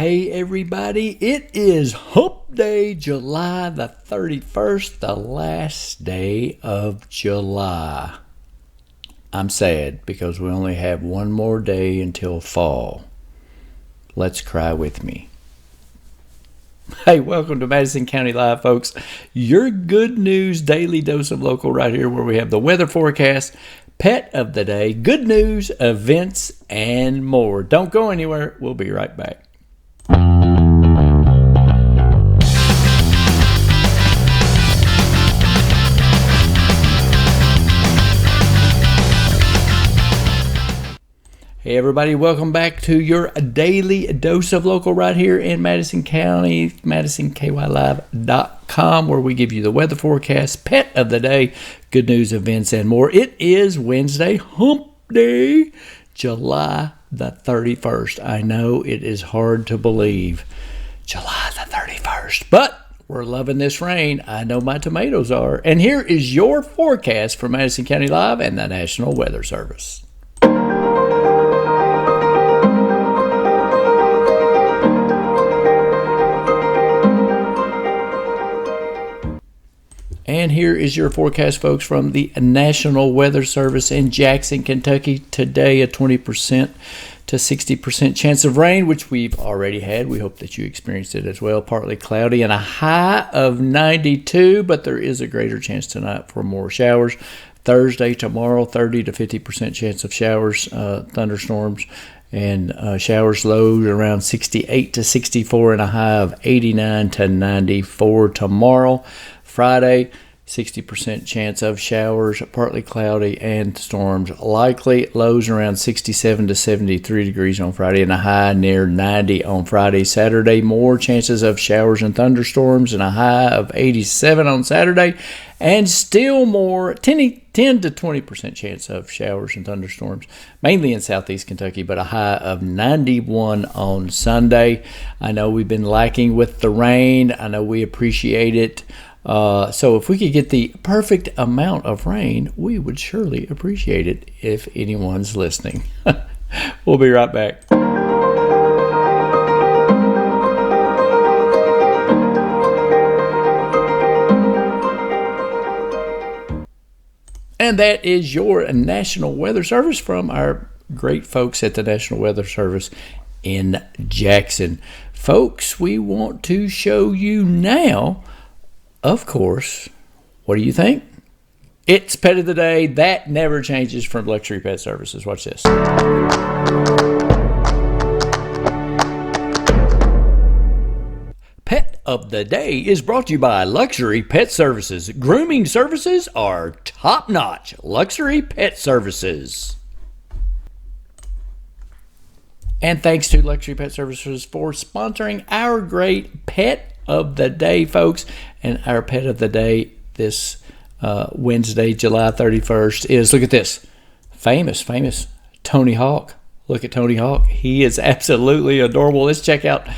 Hey everybody, it is Hump Day, July the 31st, the last day of July. I'm sad because we only have one more day until fall. Let's cry with me. Hey, welcome to Madison County Live, folks. Your good news daily dose of local right here, where we have the weather forecast, pet of the day, good news, events, and more. Don't go anywhere. We'll be right back. Hey everybody, welcome back to your daily dose of local right here in Madison County, MadisonKYLive.com, where we give you the weather forecast, pet of the day, good news, events, and more. It is Wednesday, Hump Day, July the 31st. I know it is hard to believe, July the 31st, but we're loving this rain. I know my tomatoes are. And here is your forecast for Madison County Live and the National Weather Service. And here is your forecast, folks, from the National Weather Service in Jackson, Kentucky. Today, a 20% to 60% chance of rain, which we've already had. We hope that you experienced it as well. Partly cloudy and a high of 92, but there is a greater chance tonight for more showers. Thursday, tomorrow, 30 to 50% chance of showers, thunderstorms, and showers low around 68 to 64 and a high of 89 to 94 tomorrow. Friday, 60% chance of showers, partly cloudy, and storms likely. Lows around 67 to 73 degrees on Friday and a high near 90 on Friday. Saturday, more chances of showers and thunderstorms and a high of 87 on Saturday. And still more, 10 to 20% chance of showers and thunderstorms, mainly in southeast Kentucky, but a high of 91 on Sunday. I know we've been lacking with the rain. I know we appreciate it. So if we could get the perfect amount of rain, we would surely appreciate it if anyone's listening. We'll be right back. And that is your National Weather Service from our great folks at the National Weather Service in Jackson. Folks, we want to show you now, of course, what do you think? It's Pet of the Day. That never changes from Luxury Pet Services. Watch this. Pet of the Day is brought to you by Luxury Pet Services. Grooming services are top-notch. Luxury Pet Services. And thanks to Luxury Pet Services for sponsoring our great Pet of the Day, folks. And our Pet of the Day this Wednesday, July 31st is, look at this, famous Tony Hawk. Look at Tony Hawk. He is absolutely adorable. Let's check out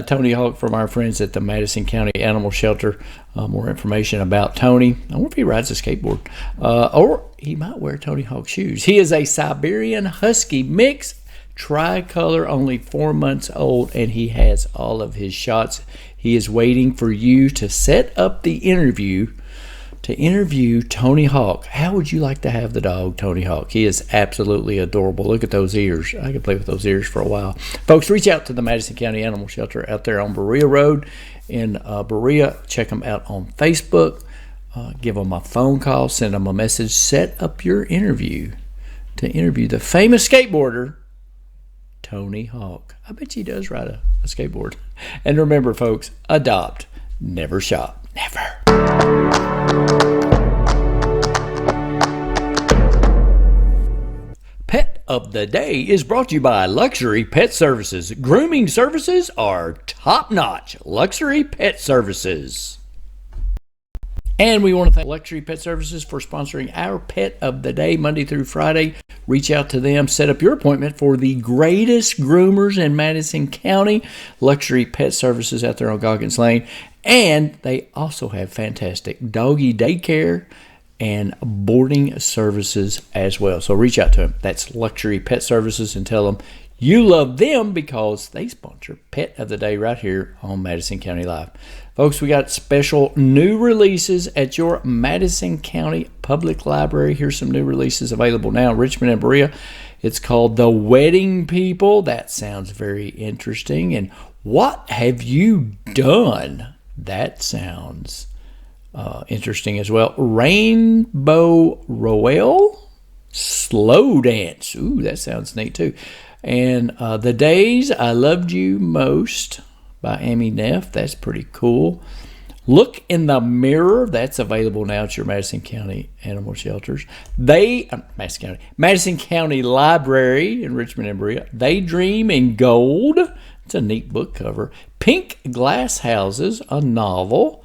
Tony Hawk from our friends at the Madison County Animal Shelter. More information about Tony. I wonder if he rides a skateboard. Or he might wear Tony Hawk shoes. He is a Siberian Husky mix, tricolor, only 4 months old, and he has all of his shots. He is waiting for you to set up the interview to interview Tony Hawk. How would you like to have the dog, Tony Hawk? He is absolutely adorable. Look at those ears. I could play with those ears for a while. Folks, reach out to the Madison County Animal Shelter out there on Berea Road in Berea. Check them out on Facebook. Give them a phone call. Send them a message. Set up your interview to interview the famous skateboarder, Tony Hawk. I bet he does ride a skateboard. And remember, folks, adopt, never shop. Never. Pet of the Day is brought to you by Luxury Pet Services. Grooming services are top-notch. Luxury Pet Services. And we want to thank Luxury Pet Services for sponsoring our Pet of the Day Monday through Friday. Reach out to them. Set up your appointment for the greatest groomers in Madison County. Luxury Pet Services out there on Goggins Lane. And they also have fantastic doggy daycare and boarding services as well. So reach out to them. That's Luxury Pet Services and tell them You love them because they sponsor Pet of the Day right here on Madison County Live. Folks, we got special new releases at your Madison County Public Library. Here's some new releases available now in Richmond and Berea. It's called The Wedding People. That sounds very interesting. And What Have You Done? That sounds interesting as well. Rainbow Royale Slow Dance. Ooh, that sounds neat too. And The Days I Loved You Most by Amy Neff. That's pretty cool. Look in the Mirror. That's available now at your Madison County Animal Shelters. Madison County Library in Richmond and Berea. They Dream in Gold. It's a neat book cover. Pink Glass Houses, a novel.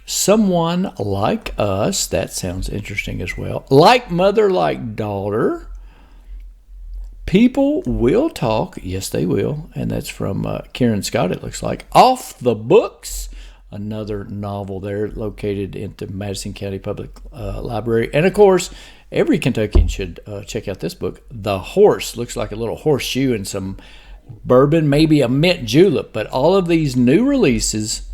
Someone Like Us. That sounds interesting as well. Like Mother, Like Daughter. People Will Talk. Yes, they will. And that's from Karen Scott, it looks like. Off the Books. Another novel there located in the Madison County Public Library. And, of course, every Kentuckian should check out this book. The Horse. Looks like a little horseshoe and some bourbon, maybe a mint julep. But all of these new releases,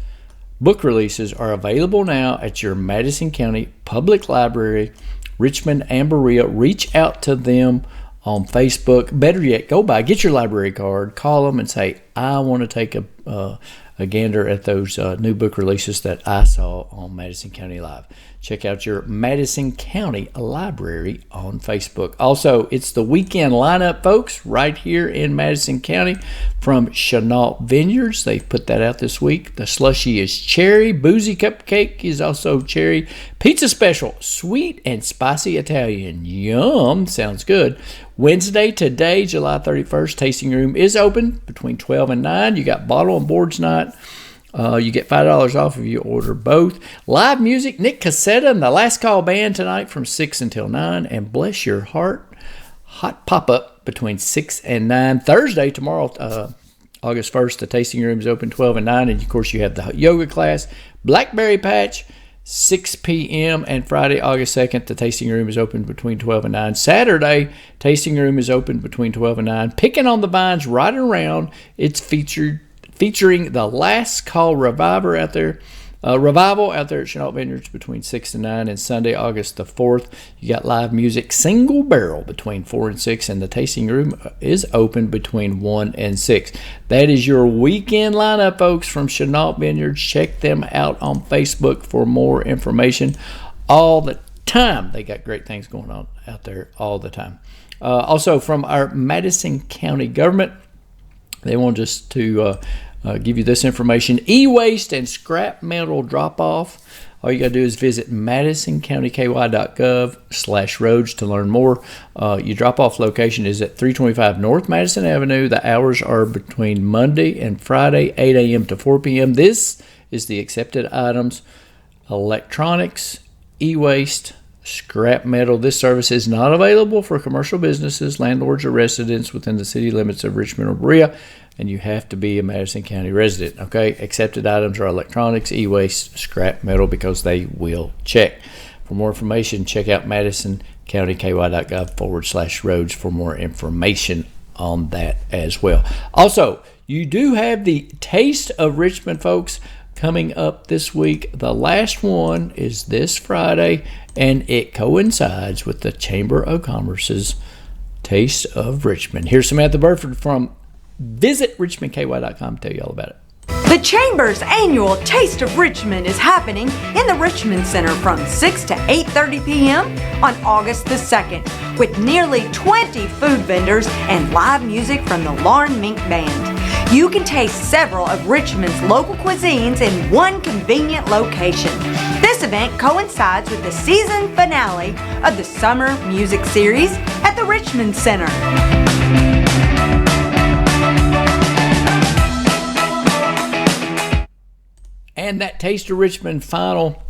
book releases, are available now at your Madison County Public Library, Richmond and Berea. Reach out to them on Facebook. Better yet, go by, get your library card, call them and say, I want to take a gander at those new book releases that I saw on Madison County Live. Check out your Madison County Library on Facebook. Also, it's the weekend lineup, folks, right here in Madison County from Chenault Vineyards. They've put that out this week. The slushie is cherry. Boozy cupcake is also cherry. Pizza special, sweet and spicy Italian. Yum, sounds good. Wednesday, today, July 31st, tasting room is open between 12 and 9. You got bottle and boards night. You get $5 off if you order both. Live music, Nick Cassetta and the Last Call Band tonight from 6 until 9. And Bless Your Heart, hot pop-up between 6 and 9. Thursday, tomorrow, August 1st, the tasting room is open 12 and 9. And, of course, you have the yoga class. Blackberry Patch, 6 p.m. And Friday, August 2nd, the tasting room is open between 12 and 9. Saturday, tasting room is open between 12 and 9. Picking on the Vines right around. It's featuring the Last Call Revival out there at Chenault Vineyards between 6 and 9. And Sunday, August the 4th, you got live music Single Barrel between 4 and 6. And the tasting room is open between 1 and 6. That is your weekend lineup, folks, from Chenault Vineyards. Check them out on Facebook for more information all the time. They got great things going on out there all the time. Also, from our Madison County government, they want us to give you this information. E-waste and scrap metal drop-off. All you got to do is visit madisoncountyky.gov/roads to learn more. Your drop-off location is at 325 North Madison Avenue. The hours are between Monday and Friday, 8 a.m. to 4 p.m. This is the accepted items: electronics, e-waste, scrap metal. This service is not available for commercial businesses, landlords, or residents within the city limits of Richmond or Berea, and you have to be a Madison County resident, okay? Accepted items are electronics, e-waste, scrap metal, because they will check. For more information, check out madisoncountyky.gov/roads for more information on that as well. Also, you do have the Taste of Richmond, folks, coming up this week. The last one is this Friday, and it coincides with the Chamber of Commerce's Taste of Richmond. Here's Samantha Burford from VisitRichmondKY.com to tell you all about it. The Chamber's annual Taste of Richmond is happening in the Richmond Center from 6 to 8:30 p.m. on August the 2nd with nearly 20 food vendors and live music from the Lauren Mink Band. You can taste several of Richmond's local cuisines in one convenient location. This event coincides with the season finale of the Summer Music Series at the Richmond Center. And that Taste of Richmond final,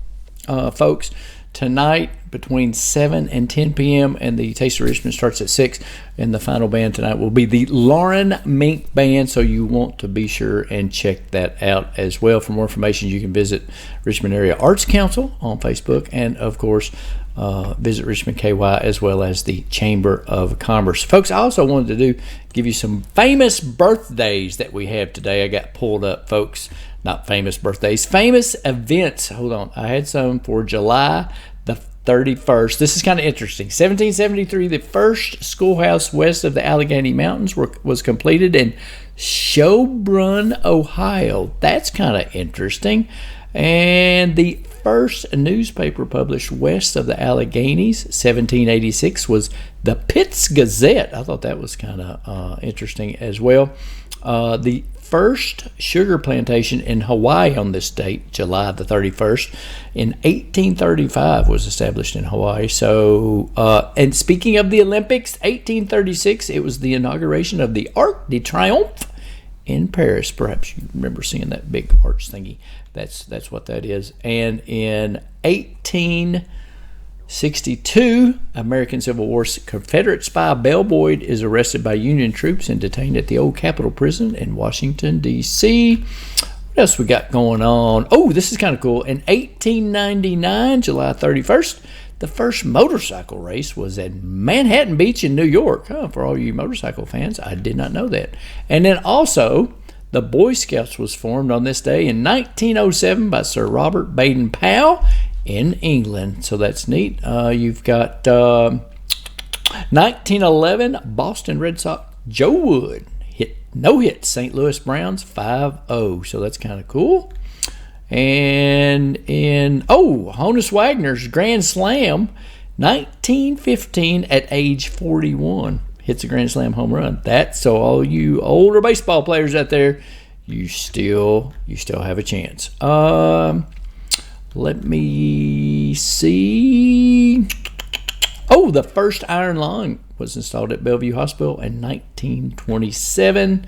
folks, tonight between 7 and 10 p.m. and the Taste of Richmond starts at 6. And the final band tonight will be the Lauren Mink Band, so you want to be sure and check that out as well. For more information, you can visit Richmond Area Arts Council on Facebook, and of course visit Richmond KY as well as the Chamber of Commerce. Folks, I also wanted to give you some famous birthdays that we have today. I got pulled up, folks. Not famous birthdays, famous events. Hold on. I had some for July the 31st. This is kind of interesting. 1773, the first schoolhouse west of the Allegheny Mountains was completed in Shelburne, Ohio. That's kind of interesting. And the first newspaper published west of the Alleghenies, 1786, was the Pitts Gazette. I thought that was kind of interesting as well. The first sugar plantation in Hawaii on this date, July the 31st, in 1835 was established in Hawaii. So, and speaking of the Olympics, 1836, it was the inauguration of the Arc de Triomphe in Paris. Perhaps you remember seeing that big arch thingy. That's what that is. And in 1862, American Civil War Confederate spy Bell Boyd is arrested by Union troops and detained at the old Capitol Prison in Washington, D.C. What else we got going on? Oh, this is kind of cool. In 1899, July 31st, the first motorcycle race was at Manhattan Beach in New York. For all you motorcycle fans, I did not know that. And then also, the Boy Scouts was formed on this day in 1907 by Sir Robert Baden-Powell in England. So that's neat. You've got 1911, Boston Red Sox Joe Wood no-hit St. Louis Browns 5-0. So that's kind of cool. And in Honus Wagner's Grand Slam 1915 at age 41 hits a Grand Slam home run. That's so all you older baseball players out there, you still have a chance. Let me see. Oh, the first iron lung was installed at Bellevue Hospital in 1927.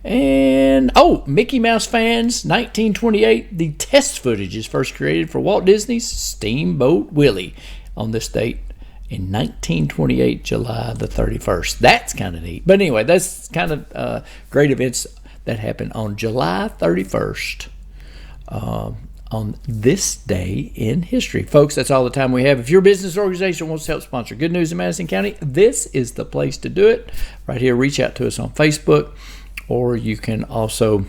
And, Mickey Mouse fans, 1928, the test footage is first created for Walt Disney's Steamboat Willie on this date in 1928, July the 31st. That's kind of neat. But anyway, that's kind of great events that happened on July 31st. On this day in history. Folks, that's all the time we have. If your business or organization wants to help sponsor Good News in Madison County, this is the place to do it. Right here, reach out to us on Facebook, or you can also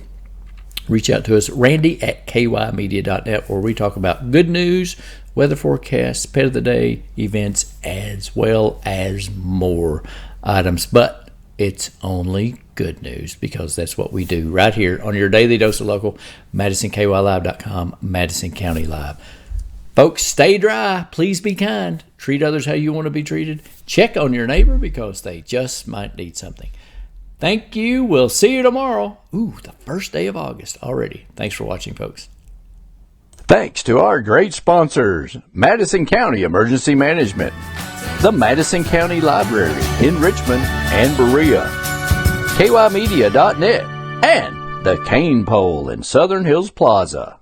reach out to us, Randy at kymedia.net, where we talk about good news, weather forecasts, pet of the day, events, as well as more items. But it's only good news, because that's what we do right here on your daily dose of local, MadisonKYLive.com, Madison County Live. Folks, stay dry. Please be kind. Treat others how you want to be treated. Check on your neighbor, because they just might need something. Thank you. We'll see you tomorrow. Ooh, the first day of August already. Thanks for watching, folks. Thanks to our great sponsors, Madison County Emergency Management, the Madison County Library in Richmond and Berea, kymedia.net, and the Cain Pole in Southern Hills Plaza.